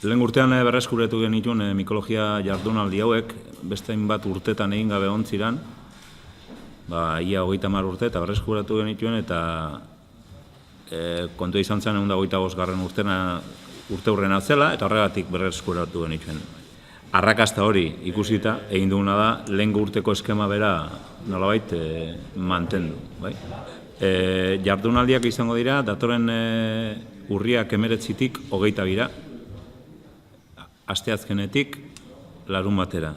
Lehen urtean berreskuratu genituen mikologia jardunaldi hauek, beste hainbat urtetan egin gabe ontziran, ia 30 urte eta berreskuratu genituen eta kontua izan zen 125. urte hurrena zela eta horregatik berreskuratu genituen. Arrakasta hori ikusita egin duguna da lehengo urteko eskema bera nolabait mantendu. Jardunaldiak izango dira, datorren urriak 19-tik 22, asteazkenetik larun batera.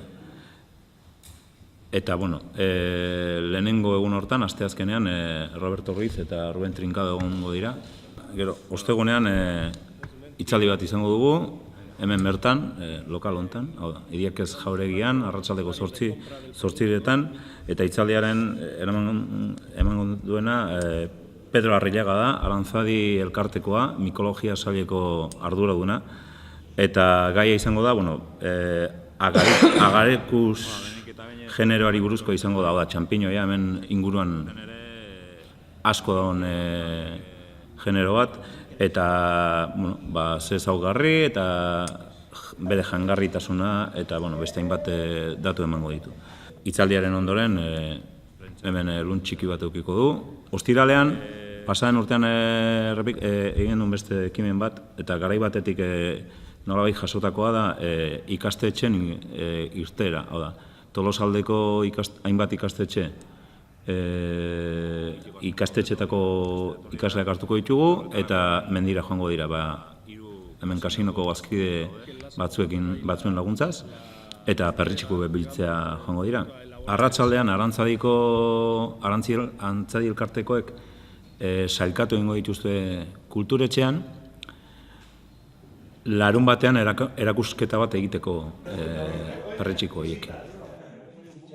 Eta, lehenengo egun hortan, asteazkenean, Roberto Ruiz eta Ruben Trincado egongo dira. Gero, ostegunean, hitzaldi bat izango dugu, hemen bertan, lokal hontan, Hiriak ez Jauregian, arratsaldeko 8:00, eta hitzaldiaren emango duena Pedro Arrillaga da, Aranzadi elkartekoa, mikologia saileko arduraduna, eta gaia izango da, agarekus generoari buruzko izango da, txanpiñoia hemen inguruan asko daun genero bat, eta ze ezaugarri eta bere jangarritasuna eta beste hainbat datu emango ditu. Hitzaldiaren ondoren hemen lun txiki bat edukiko du. Ostiralean, pasaren urtean egin duen beste ekimen bat eta garai batetik nolabait jasotakoa da ikastetxen irteera. Tolosaldeko hainbat ikastetxe ikastetxetako ikasleak hartuko ditugu eta mendira joango dira, hemen kasinoko bazkide batzuen laguntzaz eta perritxiko biltzea joango dira. Arratsaldean Arantzadi elkartekoek sailkatu egingo dituzte kulturetxean, larun batean erakusketa bat egiteko perritxiko horiek.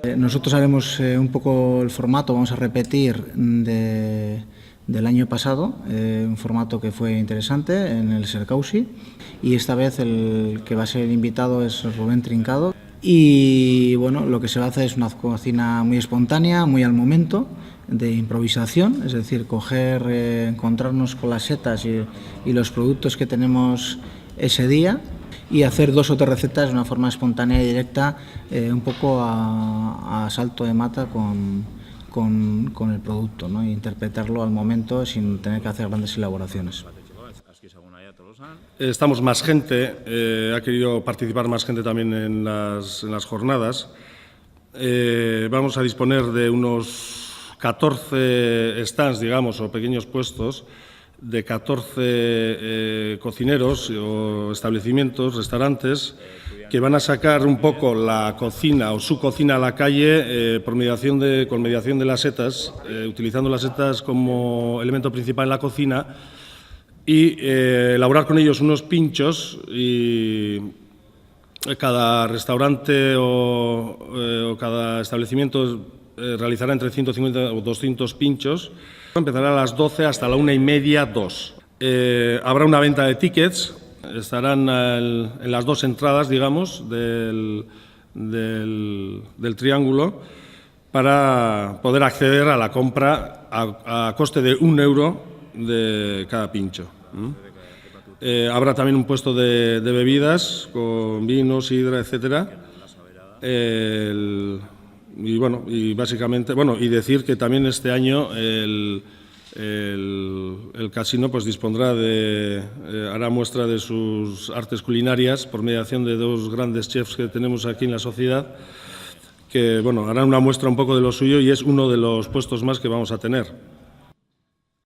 Nosotros haremos un poco el formato, vamos a repetir del año pasado, un formato que fue interesante en el Sercausi, y esta vez el que va a ser invitado es Rubén Trincado. Y lo que se va a hacer es una cocina muy espontánea, muy al momento, de improvisación, es decir, encontrarnos con las setas y los productos que tenemos ese día, y hacer 2 o 3 recetas de una forma espontánea y directa, un poco a salto de mata con el producto, ¿no? E interpretarlo al momento sin tener que hacer grandes elaboraciones. Estamos más gente, ha querido participar más gente también en las jornadas. Vamos a disponer de unos 14 stands, digamos, o pequeños puestos, de 14 cocineros o establecimientos, restaurantes, que van a sacar un poco la cocina o su cocina a la calle con mediación de las setas, utilizando las setas como elemento principal en la cocina, y elaborar con ellos unos pinchos, y cada restaurante o cada establecimiento realizará entre 150 o 200 pinchos. Empezará a las 12 hasta la 1:30, 2. Habrá una venta de tickets, estarán en las 2 entradas, digamos, del triángulo, para poder acceder a la compra a coste de €1 de cada pincho. Habrá también un puesto de bebidas con vino, sidra, etcétera. Y básicamente, y decir que también este año el casino hará muestra de sus artes culinarias por mediación de 2 grandes chefs que tenemos aquí en la sociedad, que harán una muestra un poco de lo suyo, y es uno de los puestos más que vamos a tener.